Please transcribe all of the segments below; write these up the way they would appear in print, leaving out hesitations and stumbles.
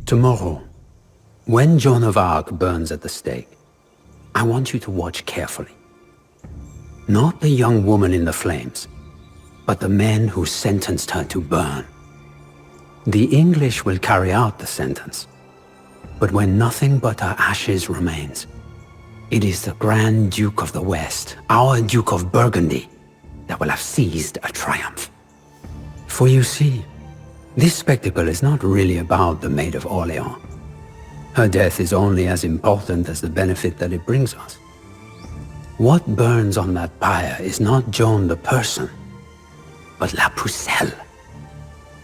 Tomorrow, when Joan of Arc burns at the stake, I want you to watch carefully. Not the young woman in the flames, but the men who sentenced her to burn. The English will carry out the sentence, but when nothing but her ashes remains, it is the Grand Duke of the West, our Duke of Burgundy, that will have seized a triumph. For you see, this spectacle is not really about the Maid of Orleans. Her death is only as important as the benefit that it brings us. What burns on that pyre is not Joan the person, but La Pucelle,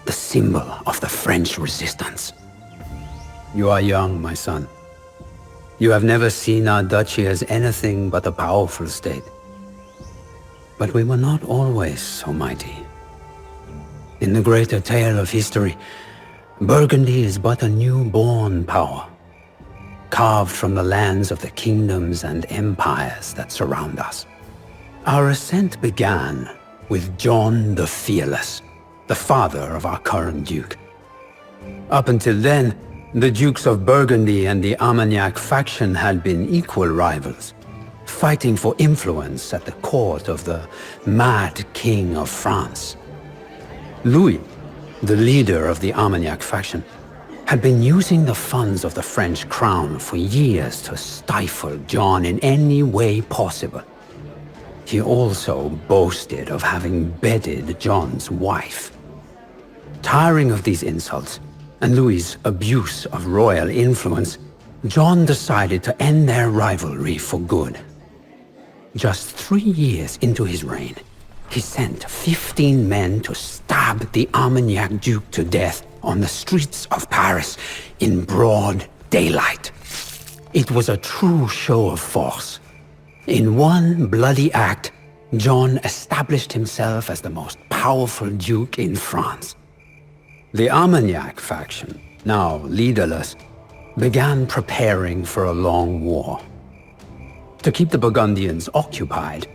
the symbol of the French resistance. You are young, my son. You have never seen our duchy as anything but a powerful state. But we were not always so mighty. In the greater tale of history, Burgundy is but a newborn power, carved from the lands of the kingdoms and empires that surround us. Our ascent began with John the Fearless, the father of our current duke. Up until then, the Dukes of Burgundy and the Armagnac faction had been equal rivals, fighting for influence at the court of the mad king of France. Louis, the leader of the Armagnac faction, had been using the funds of the French crown for years to stifle John in any way possible. He also boasted of having bedded John's wife. Tiring of these insults, and Louis's abuse of royal influence, John decided to end their rivalry for good. Just 3 years into his reign, he sent 15 men to stab the Armagnac Duke to death on the streets of Paris in broad daylight. It was a true show of force. In one bloody act, John established himself as the most powerful duke in France. The Armagnac faction, now leaderless, began preparing for a long war. To keep the Burgundians occupied,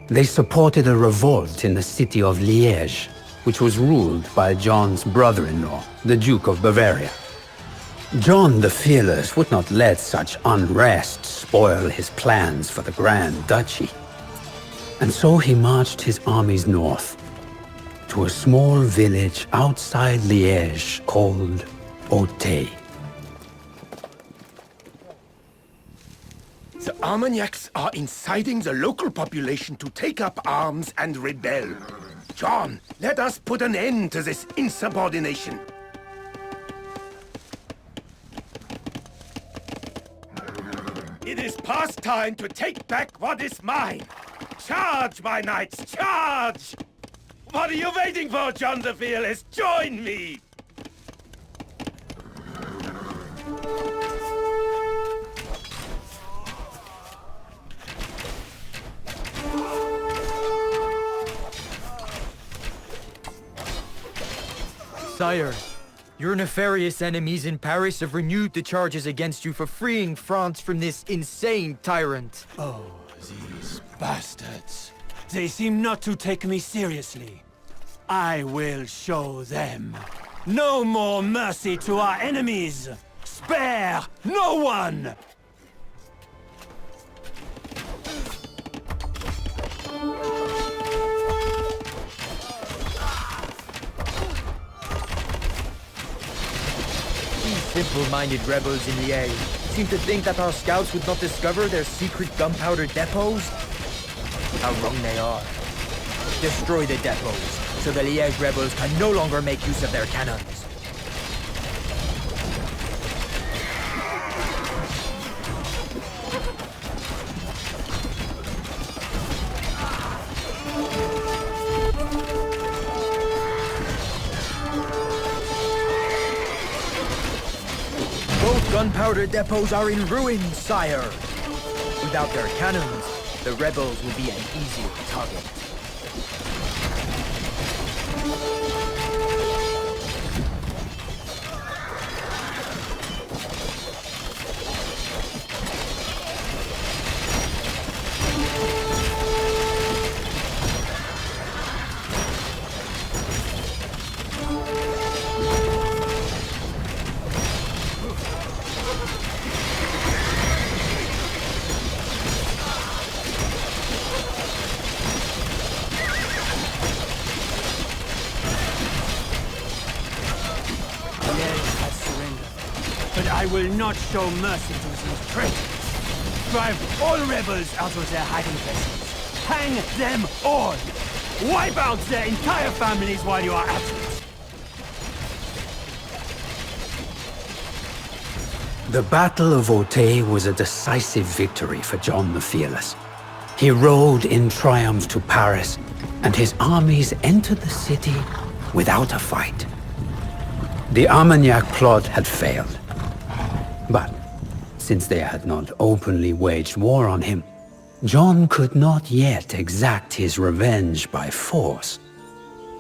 they supported a revolt in the city of Liège, which was ruled by John's brother-in-law, the Duke of Bavaria. John the Fearless would not let such unrest spoil his plans for the Grand Duchy. And so he marched his armies north, to a small village outside Liège called Auteuil. The Armagnacs are inciting the local population to take up arms and rebel. John, let us put an end to this insubordination. It is past time to take back what is mine. Charge, my knights, charge! What are you waiting for, John the Fearless? Join me! Sire, your nefarious enemies in Paris have renewed the charges against you for freeing France from this insane tyrant. Oh, these bastards. They seem not to take me seriously. I will show them. No more mercy to our enemies! Spare no one! Simple-minded rebels in Liège seem to think that our scouts would not discover their secret gunpowder depots. How wrong they are. Destroy the depots, so the Liège rebels can no longer make use of their cannons. Both gunpowder depots are in ruins, sire. Without their cannons, the rebels will be an easier target. will not show mercy to these traitors. Drive all rebels out of their hiding places. Hang them all! Wipe out their entire families while you are at it! The Battle of Auteuil was a decisive victory for John the Fearless. He rode in triumph to Paris, and his armies entered the city without a fight. The Armagnac plot had failed. But since they had not openly waged war on him, John could not yet exact his revenge by force.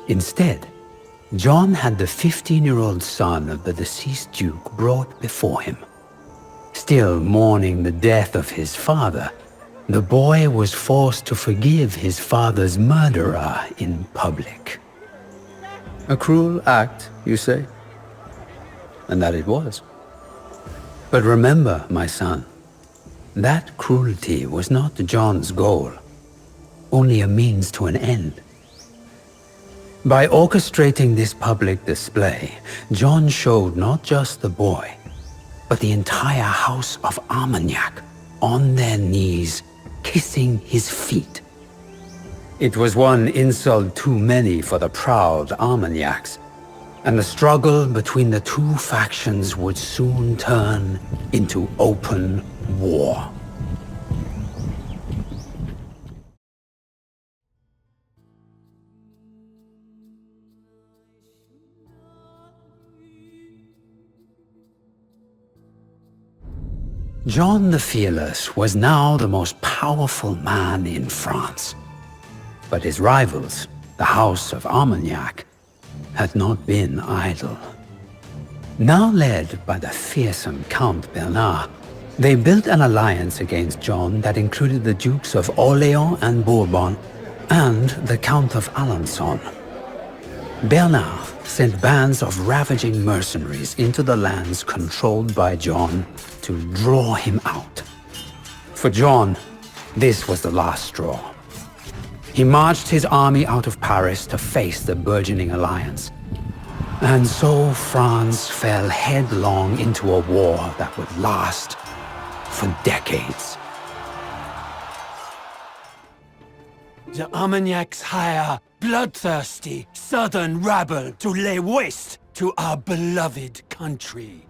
Instead, John had the 15-year-old son of the deceased duke brought before him. Still mourning the death of his father, the boy was forced to forgive his father's murderer in public. A cruel act, you say? And that it was. But remember, my son, that cruelty was not John's goal, only a means to an end. By orchestrating this public display, John showed not just the boy, but the entire house of Armagnac on their knees, kissing his feet. It was one insult too many for the proud Armagnacs, and the struggle between the two factions would soon turn into open war. John the Fearless was now the most powerful man in France. But his rivals, the House of Armagnac, had not been idle. Now led by the fearsome Count Bernard, they built an alliance against John that included the Dukes of Orléans and Bourbon and the Count of Alençon. Bernard sent bands of ravaging mercenaries into the lands controlled by John to draw him out. For John, this was the last straw. He marched his army out of Paris to face the burgeoning alliance. And so France fell headlong into a war that would last for decades. The Armagnacs hire bloodthirsty southern rabble to lay waste to our beloved country.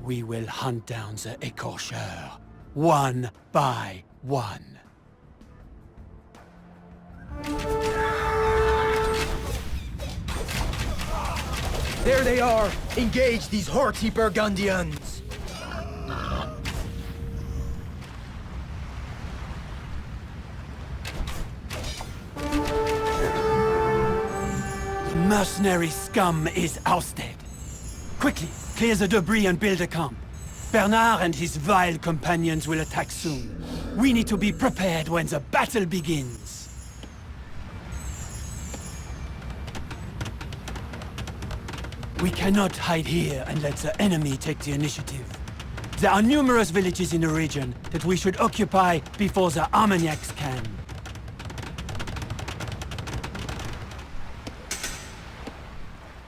We will hunt down the écorcheurs, one by one. There they are! Engage these haughty Burgundians! The mercenary scum is ousted. Quickly, clear the debris and build a camp. Bernard and his vile companions will attack soon. We need to be prepared when the battle begins. We cannot hide here and let the enemy take the initiative. There are numerous villages in the region that we should occupy before the Armagnacs can.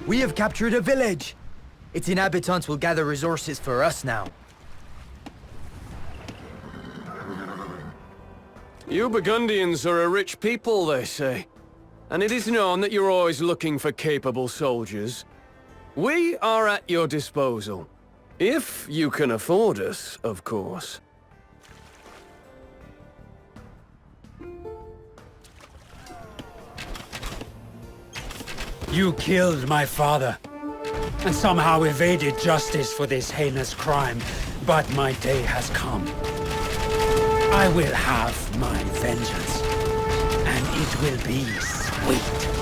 We have captured a village! Its inhabitants will gather resources for us now. You Burgundians are a rich people, they say. And it is known that you're always looking for capable soldiers. We are at your disposal. If you can afford us, of course. You killed my father, and somehow evaded justice for this heinous crime. But my day has come. I will have my vengeance, and it will be sweet.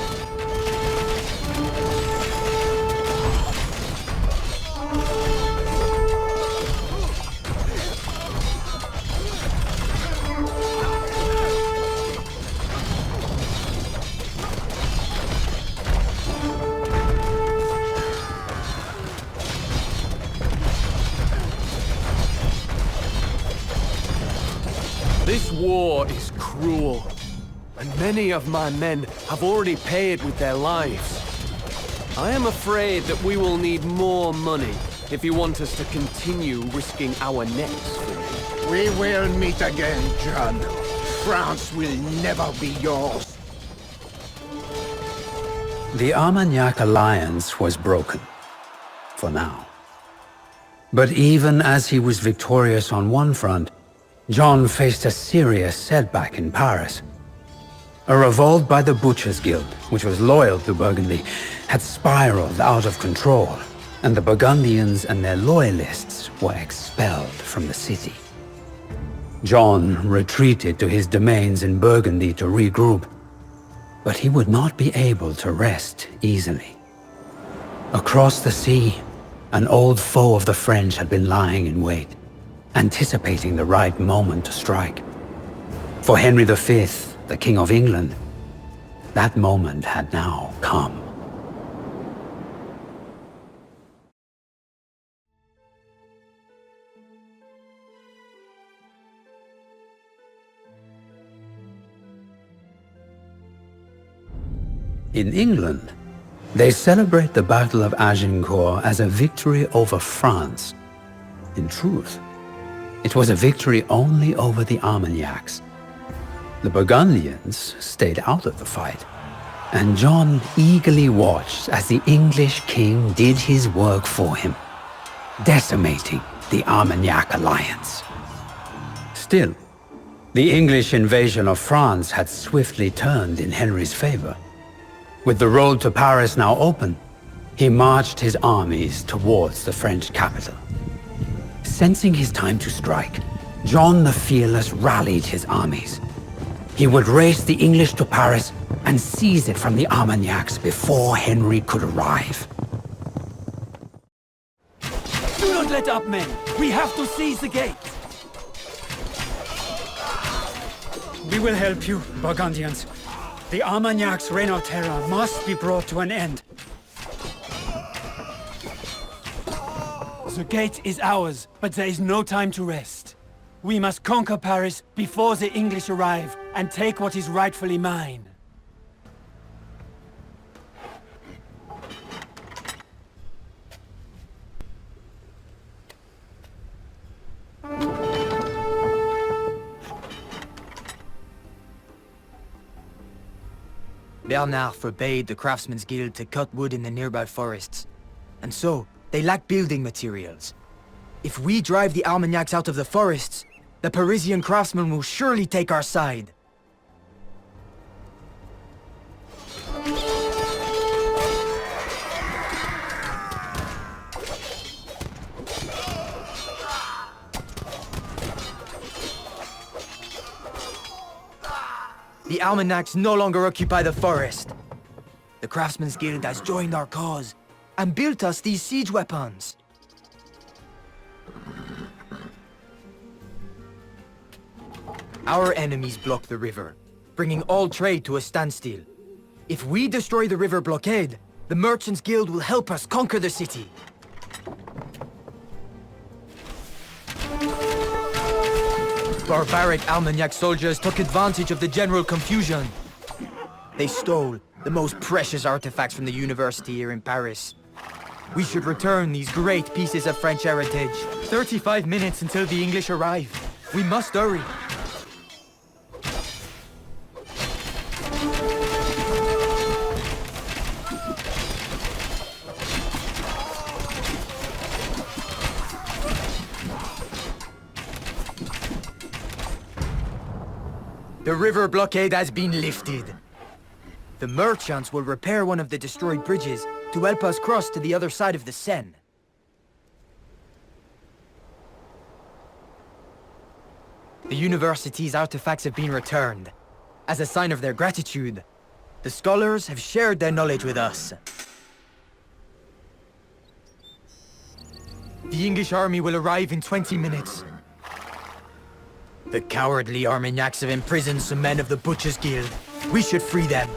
This war is cruel, and many of my men have already paid with their lives. I am afraid that we will need more money if you want us to continue risking our necks for you. We will meet again, John. France will never be yours. The Armagnac alliance was broken. For now. But even as he was victorious on one front, John faced a serious setback in Paris. A revolt by the Butchers' Guild, which was loyal to Burgundy, had spiraled out of control, and the Burgundians and their loyalists were expelled from the city. John retreated to his domains in Burgundy to regroup, but he would not be able to rest easily. Across the sea, an old foe of the French had been lying in wait, anticipating the right moment to strike. For Henry V, the King of England, that moment had now come. In England, they celebrate the Battle of Agincourt as a victory over France. In truth, it was a victory only over the Armagnacs. The Burgundians stayed out of the fight, and John eagerly watched as the English king did his work for him, decimating the Armagnac alliance. Still, the English invasion of France had swiftly turned in Henry's favor. With the road to Paris now open, he marched his armies towards the French capital. Sensing his time to strike, John the Fearless rallied his armies. He would race the English to Paris and seize it from the Armagnacs before Henry could arrive. Do not let up, men! We have to seize the gate! We will help you, Burgundians. The Armagnac's reign of terror must be brought to an end. The gate is ours, but there is no time to rest. We must conquer Paris before the English arrive and take what is rightfully mine. Bernard forbade the Craftsmen's Guild to cut wood in the nearby forests. And so, they lack building materials. If we drive the Armagnacs out of the forests, the Parisian craftsmen will surely take our side. The Armagnacs no longer occupy the forest. The Craftsmen's Guild has joined our cause and built us these siege weapons. Our enemies block the river, bringing all trade to a standstill. If we destroy the river blockade, the Merchants' Guild will help us conquer the city. Barbaric Armagnac soldiers took advantage of the general confusion. They stole the most precious artifacts from the university here in Paris. We should return these great pieces of French heritage. 35 minutes until the English arrive. We must hurry. The river blockade has been lifted. The merchants will repair one of the destroyed bridges to help us cross to the other side of the Seine. The university's artifacts have been returned. As a sign of their gratitude, the scholars have shared their knowledge with us. The English army will arrive in 20 minutes. The cowardly Armagnacs have imprisoned some men of the Butchers' Guild. We should free them.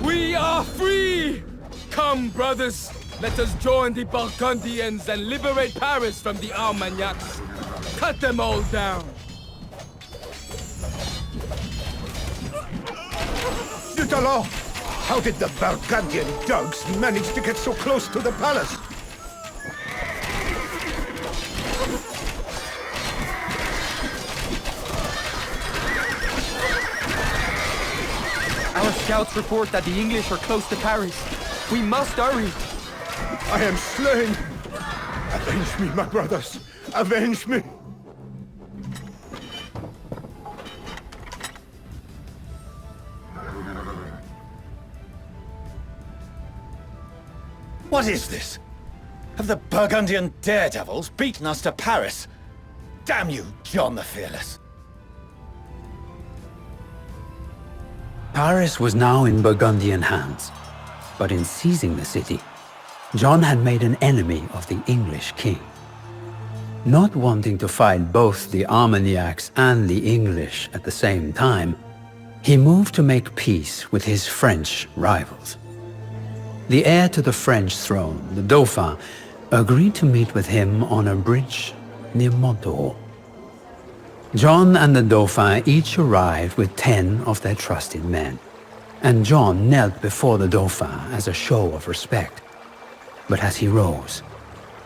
We are free! Come Come, brothers! Let us join the Burgundians and liberate Paris from the Armagnacs. Cut them all down! Tantalus! How did the Burgundian dogs manage to get so close to the palace? Our scouts report that the English are close to Paris. We must hurry. I am slain! Avenge me, my brothers! Avenge me! What is this? Have the Burgundian daredevils beaten us to Paris? Damn you, John the Fearless! Paris was now in Burgundian hands, but in seizing the city, John had made an enemy of the English king. Not wanting to fight both the Armagnacs and the English at the same time, he moved to make peace with his French rivals. The heir to the French throne, the Dauphin, agreed to meet with him on a bridge near Montereau. John and the Dauphin each arrived with 10 of their trusted men, and John knelt before the Dauphin as a show of respect. But as he rose,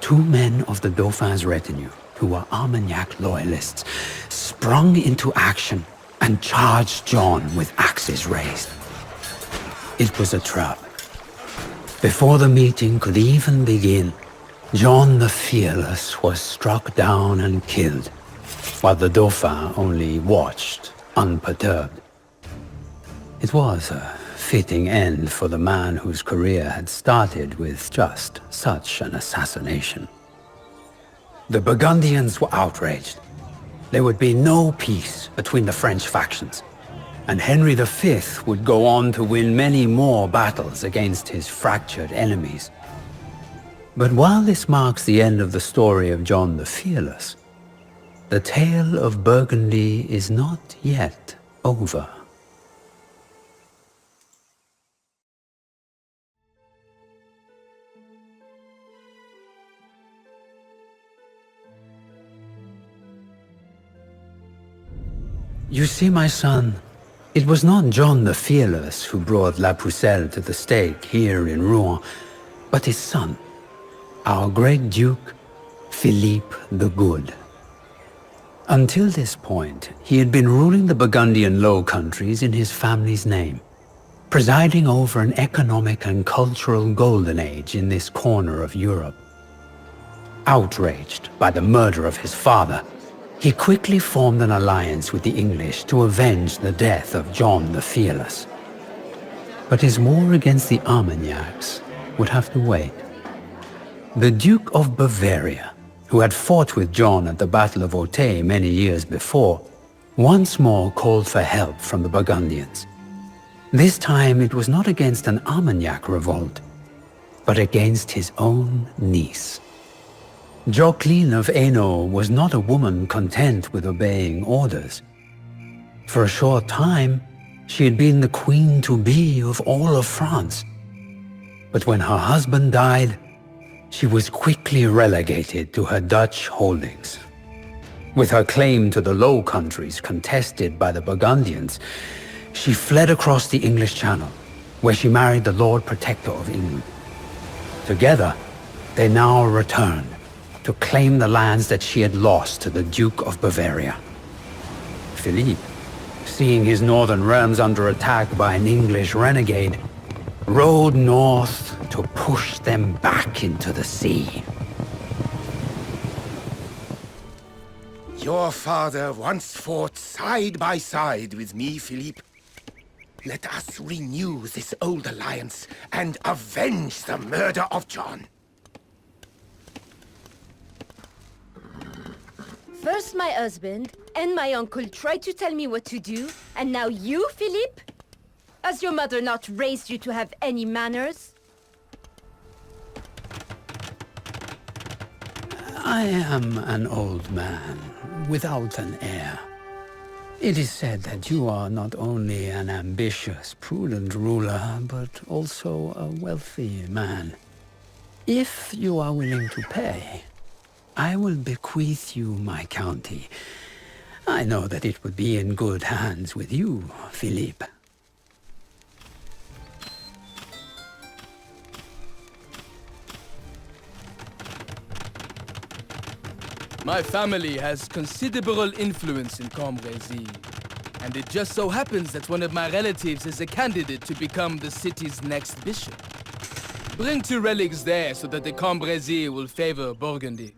2 men of the Dauphin's retinue, who were Armagnac loyalists, sprung into action and charged John with axes raised. It was a trap. Before the meeting could even begin, John the Fearless was struck down and killed, while the Dauphin only watched, unperturbed. It was a fitting end for the man whose career had started with just such an assassination. The Burgundians were outraged. There would be no peace between the French factions, and Henry V would go on to win many more battles against his fractured enemies. But while this marks the end of the story of John the Fearless, the tale of Burgundy is not yet over. You see, my son, it was not John the Fearless who brought La Pucelle to the stake here in Rouen, but his son, our great Duke, Philippe the Good. Until this point, he had been ruling the Burgundian Low Countries in his family's name, presiding over an economic and cultural golden age in this corner of Europe. Outraged by the murder of his father, he quickly formed an alliance with the English to avenge the death of John the Fearless. But his war against the Armagnacs would have to wait. The Duke of Bavaria, who had fought with John at the Battle of Auteuil many years before, once more called for help from the Burgundians. This time it was not against an Armagnac revolt, but against his own niece. Jacqueline of Hainaut was not a woman content with obeying orders. For a short time, she had been the queen-to-be of all of France. But when her husband died, she was quickly relegated to her Dutch holdings. With her claim to the Low Countries contested by the Burgundians, she fled across the English Channel, where she married the Lord Protector of England. Together, they now returned to claim the lands that she had lost to the Duke of Bavaria. Philippe, seeing his northern realms under attack by an English renegade, rode north to push them back into the sea. Your father once fought side by side with me, Philippe. Let us renew this old alliance and avenge the murder of John. First my husband and my uncle tried to tell me what to do, and now you, Philippe? Has your mother not raised you to have any manners? I am an old man without an heir. It is said that you are not only an ambitious, prudent ruler, but also a wealthy man. If you are willing to pay, I will bequeath you my county. I know that it would be in good hands with you, Philippe. My family has considerable influence in Cambrésis, and it just so happens that one of my relatives is a candidate to become the city's next bishop. Bring 2 relics there so that the Cambrésis will favor Burgundy.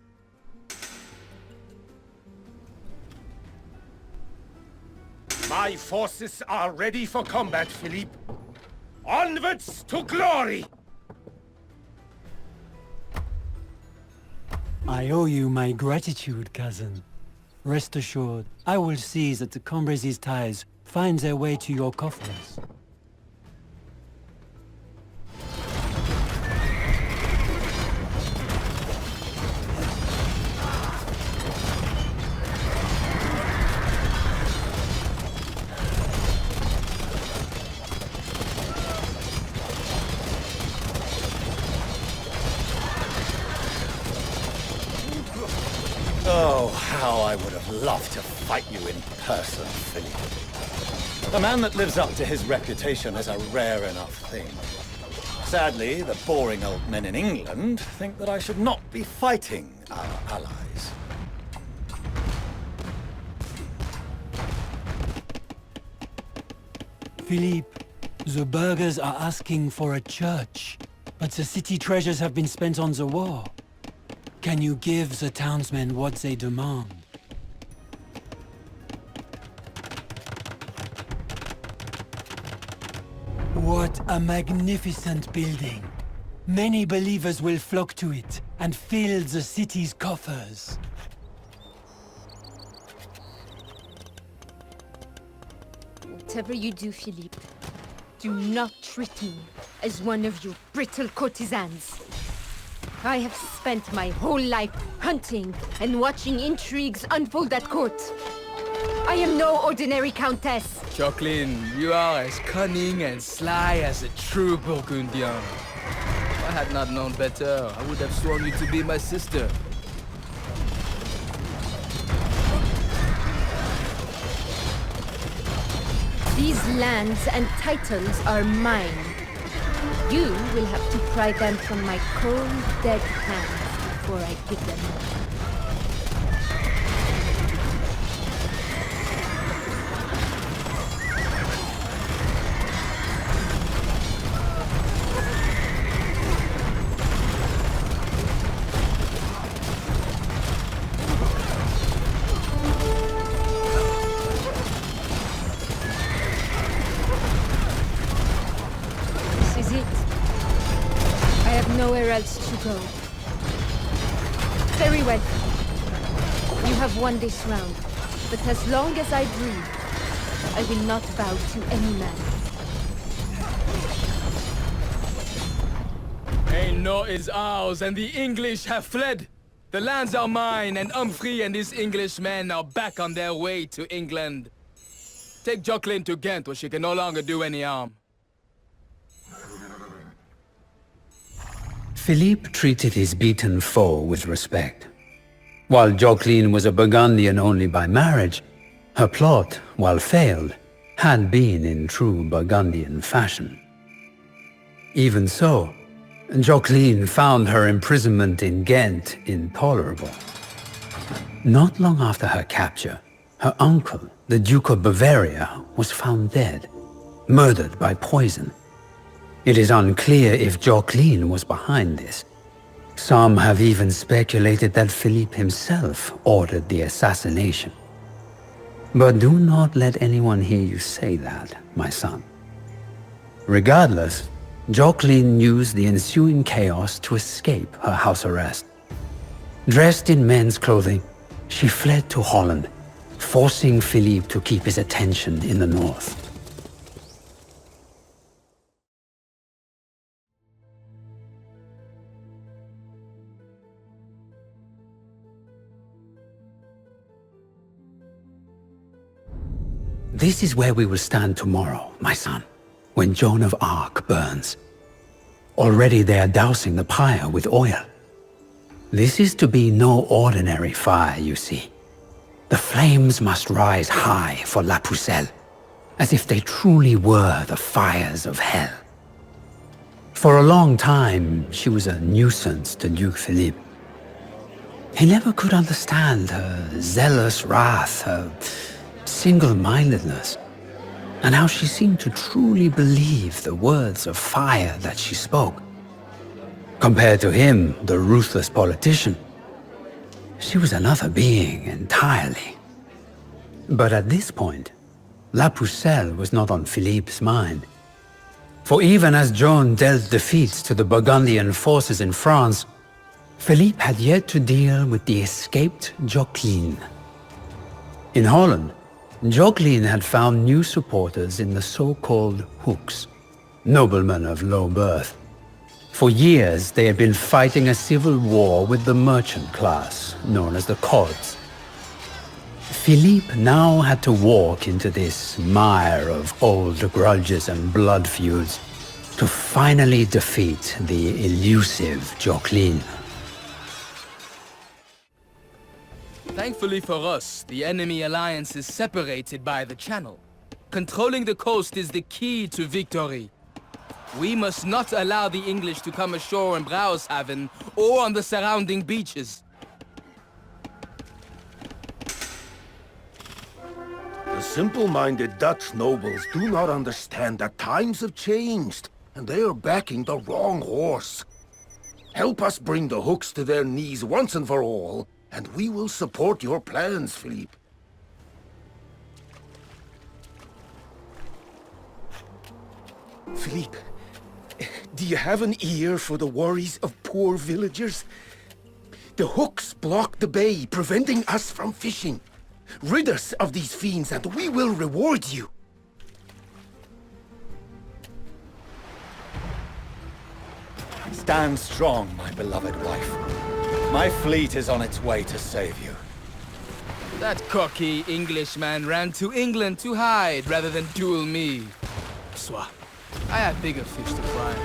My forces are ready for combat, Philippe. Onwards to glory! I owe you my gratitude, cousin. Rest assured, I will see that the Cambrésis ties find their way to your coffers. Oh, how I would have loved to fight you in person, Philippe. A man that lives up to his reputation is a rare enough thing. Sadly, the boring old men in England think that I should not be fighting our allies. Philippe, the burghers are asking for a church, but the city treasures have been spent on the war. Can you give the townsmen what they demand? What a magnificent building! Many believers will flock to it and fill the city's coffers. Whatever you do, Philippe, do not treat me as one of your brittle courtesans. I have spent my whole life hunting and watching intrigues unfold at court. I am no ordinary countess. Jacqueline, you are as cunning and sly as a true Burgundian. If I had not known better, I would have sworn you to be my sister. These lands and titles are mine. You will have to pry them from my cold, dead hands before I give them up. Nowhere else to go. Very well. You have won this round, but as long as I breathe, I will not bow to any man. Hainaut is ours, and the English have fled. The lands are mine, and Humphrey and his Englishmen are back on their way to England. Take Jacqueline to Ghent, where she can no longer do any harm. Philippe treated his beaten foe with respect. While Jacqueline was a Burgundian only by marriage, her plot, while failed, had been in true Burgundian fashion. Even so, Jacqueline found her imprisonment in Ghent intolerable. Not long after her capture, her uncle, the Duke of Bavaria, was found dead, murdered by poison. It is unclear if Jacqueline was behind this. Some have even speculated that Philippe himself ordered the assassination. But do not let anyone hear you say that, my son. Regardless, Jacqueline used the ensuing chaos to escape her house arrest. Dressed in men's clothing, she fled to Holland, forcing Philippe to keep his attention in the north. This is where we will stand tomorrow, my son, when Joan of Arc burns. Already they are dousing the pyre with oil. This is to be no ordinary fire, you see. The flames must rise high for La Pucelle, as if they truly were the fires of hell. For a long time, she was a nuisance to Duke Philippe. He never could understand her zealous wrath, her single-mindedness, and how she seemed to truly believe the words of fire that she spoke. Compared to him, the ruthless politician, she was another being entirely. But at this point, La Pucelle was not on Philippe's mind. For even as Joan dealt defeats to the Burgundian forces in France, Philippe had yet to deal with the escaped Jacqueline. In Holland, Jacqueline had found new supporters in the so-called Hooks, noblemen of low birth. For years, they had been fighting a civil war with the merchant class, known as the Cods. Philippe now had to walk into this mire of old grudges and blood feuds to finally defeat the elusive Jacqueline. Thankfully for us, the enemy alliance is separated by the channel. Controlling the coast is the key to victory. We must not allow the English to come ashore in Brouwershaven or on the surrounding beaches. The simple-minded Dutch nobles do not understand that times have changed, and they are backing the wrong horse. Help us bring the Hooks to their knees once and for all, and we will support your plans, Philippe. Philippe, do you have an ear for the worries of poor villagers? The Hooks block the bay, preventing us from fishing. Rid us of these fiends and we will reward you. Stand strong, my beloved wife. My fleet is on its way to save you. That cocky Englishman ran to England to hide rather than duel me. Pswa. I have bigger fish to fry.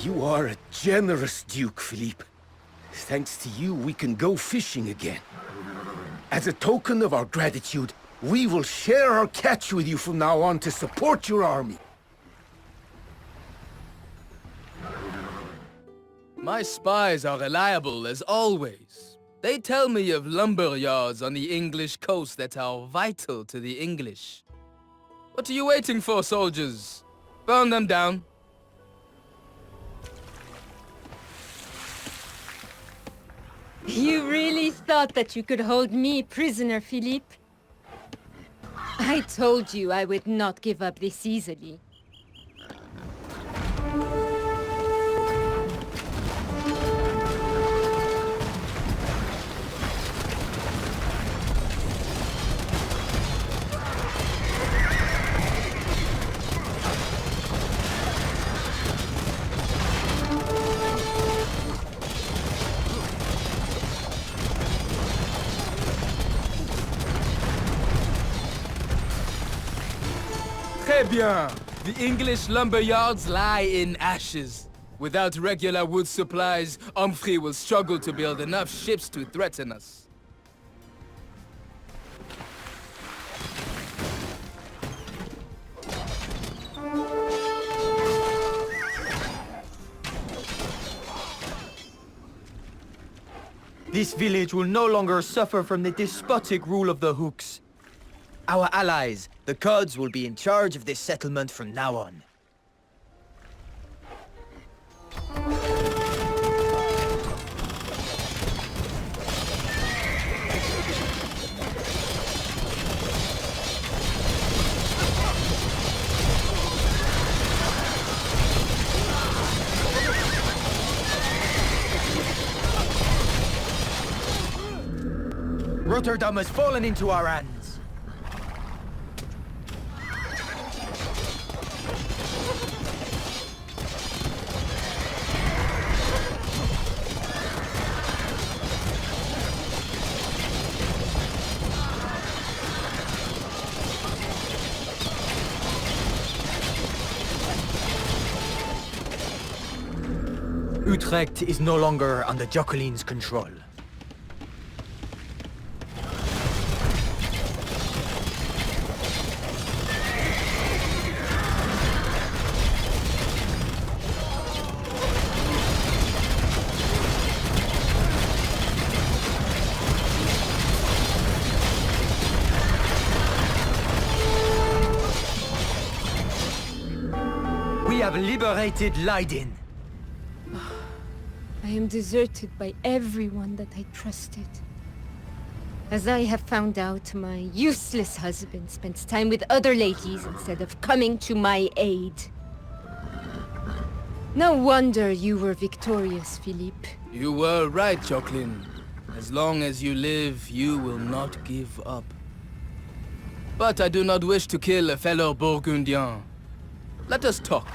You are a generous Duke, Philippe. Thanks to you, we can go fishing again. As a token of our gratitude, we will share our catch with you from now on to support your army. My spies are reliable as always. They tell me of lumber yards on the English coast that are vital to the English. What are you waiting for, soldiers? Burn them down. You really thought that you could hold me prisoner, Philippe? I told you I would not give up this easily. Très bien. The English lumber yards lie in ashes. Without regular wood supplies, Humphrey will struggle to build enough ships to threaten us. This village will no longer suffer from the despotic rule of the Hooks. Our allies, the Cods, will be in charge of this settlement from now on. Rotterdam has fallen into our hands. Utrecht is no longer under Jacqueline's control. We have liberated Leiden. I am deserted by everyone that I trusted. As I have found out, my useless husband spent time with other ladies instead of coming to my aid. No wonder you were victorious, Philippe. You were right, Jacqueline. As long as you live, you will not give up. But I do not wish to kill a fellow Burgundian. Let us talk.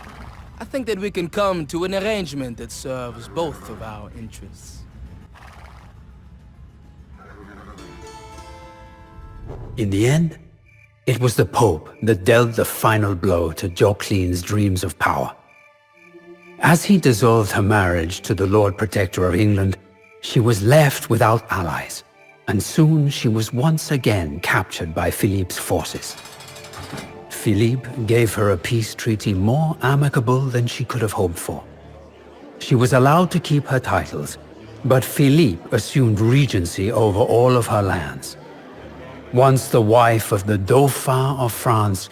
I think that we can come to an arrangement that serves both of our interests. In the end, it was the Pope that dealt the final blow to Jacqueline's dreams of power. As he dissolved her marriage to the Lord Protector of England, she was left without allies, and soon she was once again captured by Philippe's forces. Philippe gave her a peace treaty more amicable than she could have hoped for. She was allowed to keep her titles, but Philippe assumed regency over all of her lands. Once the wife of the Dauphin of France,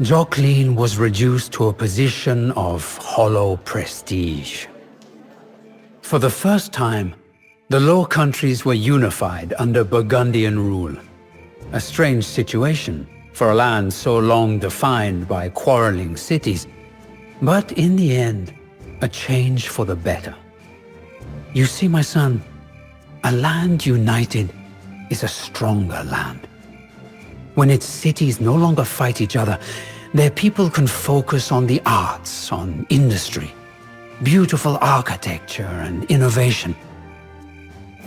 Jacqueline was reduced to a position of hollow prestige. For the first time, the Low Countries were unified under Burgundian rule. A strange situation for a land so long defined by quarreling cities, but in the end, a change for the better. You see, my son, a land united is a stronger land. When its cities no longer fight each other, their people can focus on the arts, on industry, beautiful architecture and innovation.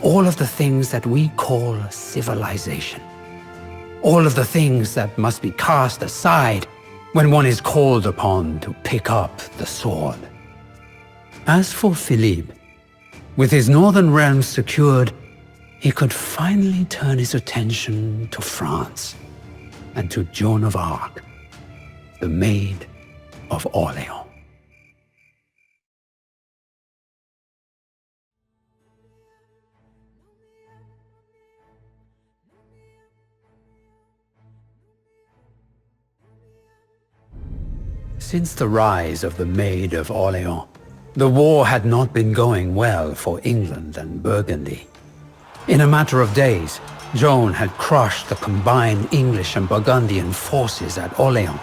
All of the things that we call civilization. All of the things that must be cast aside when one is called upon to pick up the sword. As for Philippe, with his northern realms secured, he could finally turn his attention to France and to Joan of Arc, the Maid of Orleans. Since the rise of the Maid of Orleans, the war had not been going well for England and Burgundy. In a matter of days, Joan had crushed the combined English and Burgundian forces at Orleans.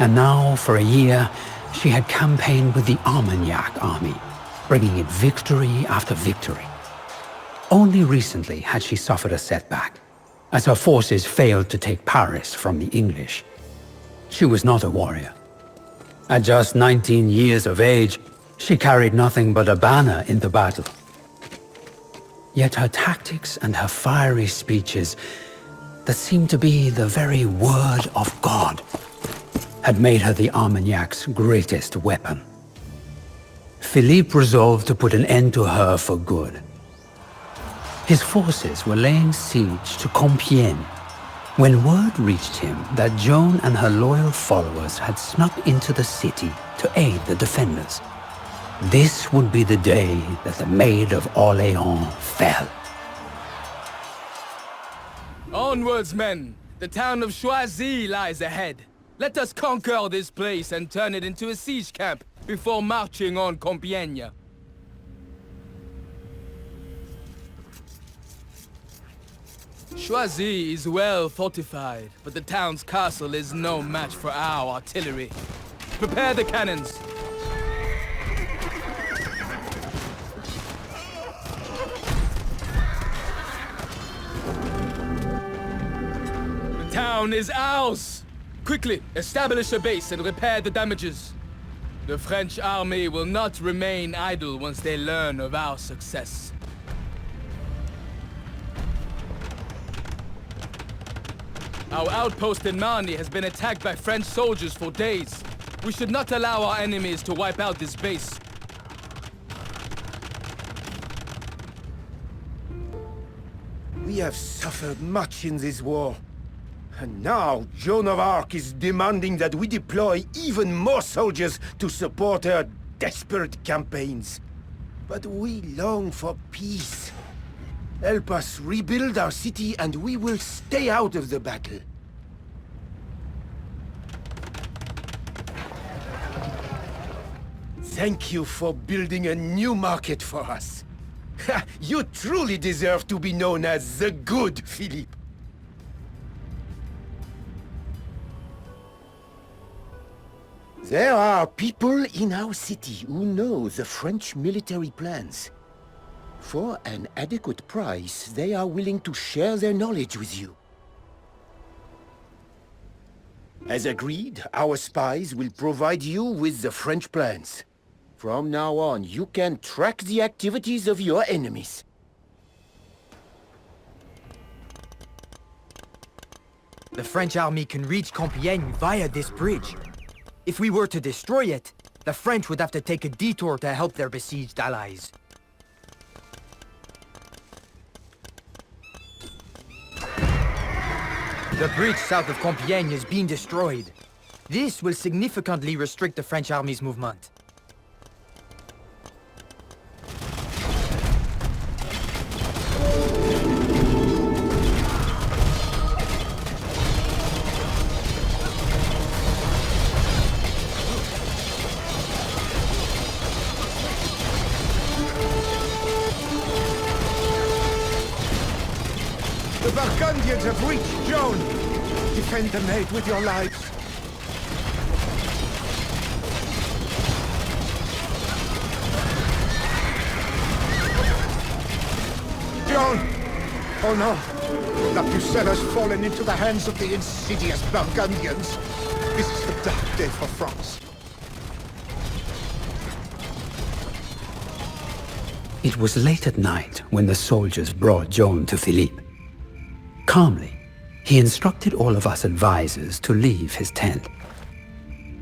And now, for a year, she had campaigned with the Armagnac army, bringing it victory after victory. Only recently had she suffered a setback, as her forces failed to take Paris from the English. She was not a warrior. At just 19 years of age, she carried nothing but a banner into battle. Yet her tactics and her fiery speeches, that seemed to be the very word of God, had made her the Armagnac's greatest weapon. Philippe resolved to put an end to her for good. His forces were laying siege to Compiègne when word reached him that Joan and her loyal followers had snuck into the city to aid the defenders. This would be the day that the Maid of Orleans fell. Onwards, men! The town of Choisy lies ahead. Let us conquer this place and turn it into a siege camp before marching on Compiègne. Choisy is well fortified, but the town's castle is no match for our artillery. Prepare the cannons! The town is ours! Quickly, establish a base and repair the damages. The French army will not remain idle once they learn of our success. Our outpost in Marny has been attacked by French soldiers for days. We should not allow our enemies to wipe out this base. We have suffered much in this war. And now, Joan of Arc is demanding that we deploy even more soldiers to support her desperate campaigns. But we long for peace. Help us rebuild our city and we will stay out of the battle. Thank you for building a new market for us. You truly deserve to be known as the Good Philippe. There are people in our city who know the French military plans. For an adequate price, they are willing to share their knowledge with you. As agreed, our spies will provide you with the French plans. From now on, you can track the activities of your enemies. The French army can reach Compiègne via this bridge. If we were to destroy it, the French would have to take a detour to help their besieged allies. The bridge south of Compiègne is being destroyed. This will significantly restrict the French army's movement. The Burgundians have reached Joan! Defend the maid with your lives! Joan! Oh no! La Pucelle has fallen into the hands of the insidious Burgundians! This is the dark day for France. It was late at night when the soldiers brought Joan to Philippe. Calmly, he instructed all of us advisors to leave his tent.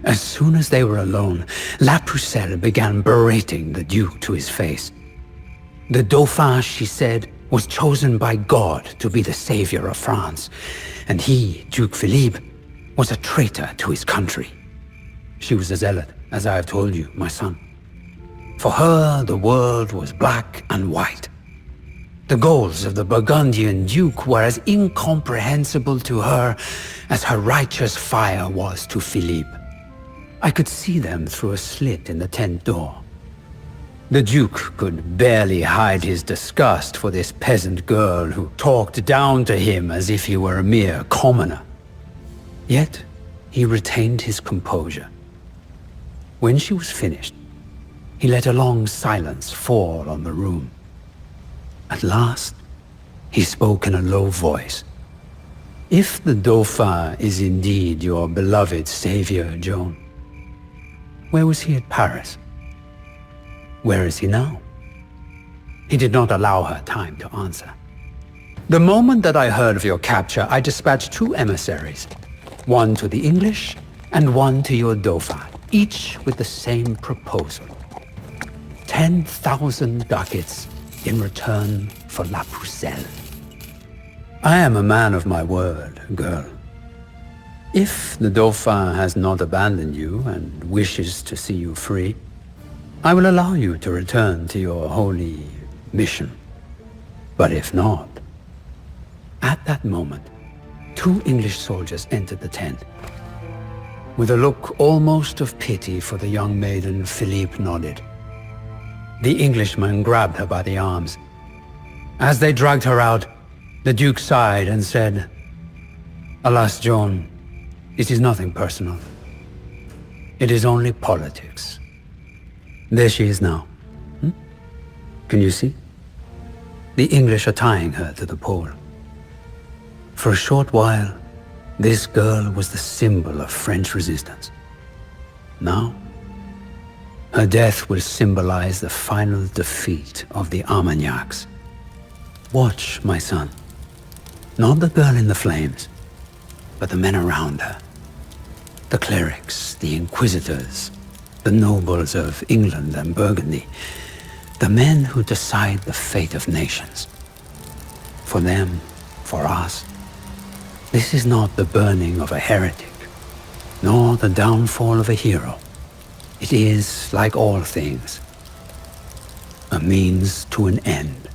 As soon as they were alone, La Pucelle began berating the Duke to his face. The Dauphin, she said, was chosen by God to be the savior of France, and he, Duke Philippe, was a traitor to his country. She was a zealot, as I have told you, my son. For her, the world was black and white. The goals of the Burgundian Duke were as incomprehensible to her as her righteous fire was to Philippe. I could see them through a slit in the tent door. The Duke could barely hide his disgust for this peasant girl who talked down to him as if he were a mere commoner. Yet, he retained his composure. When she was finished, he let a long silence fall on the room. At last, he spoke in a low voice. If the Dauphin is indeed your beloved savior, Joan, where was he at Paris? Where is he now? He did not allow her time to answer. The moment that I heard of your capture, I dispatched 2 emissaries, one to the English and one to your Dauphin, each with the same proposal. 10,000 ducats in return for La Pucelle. I am a man of my word, girl. If the Dauphin has not abandoned you and wishes to see you free, I will allow you to return to your holy mission. But if not... At that moment, 2 English soldiers entered the tent. With a look almost of pity for the young maiden, Philippe nodded. The Englishman grabbed her by the arms. As they dragged her out, the Duke sighed and said, "Alas, Joan, it is nothing personal. It is only politics." There she is now. Can you see? The English are tying her to the pole. For a short while, this girl was the symbol of French resistance. Now, her death will symbolize the final defeat of the Armagnacs. Watch, my son. Not the girl in the flames, but the men around her. The clerics, the inquisitors, the nobles of England and Burgundy. The men who decide the fate of nations. For them, for us, this is not the burning of a heretic, nor the downfall of a hero. It is, like all things, a means to an end.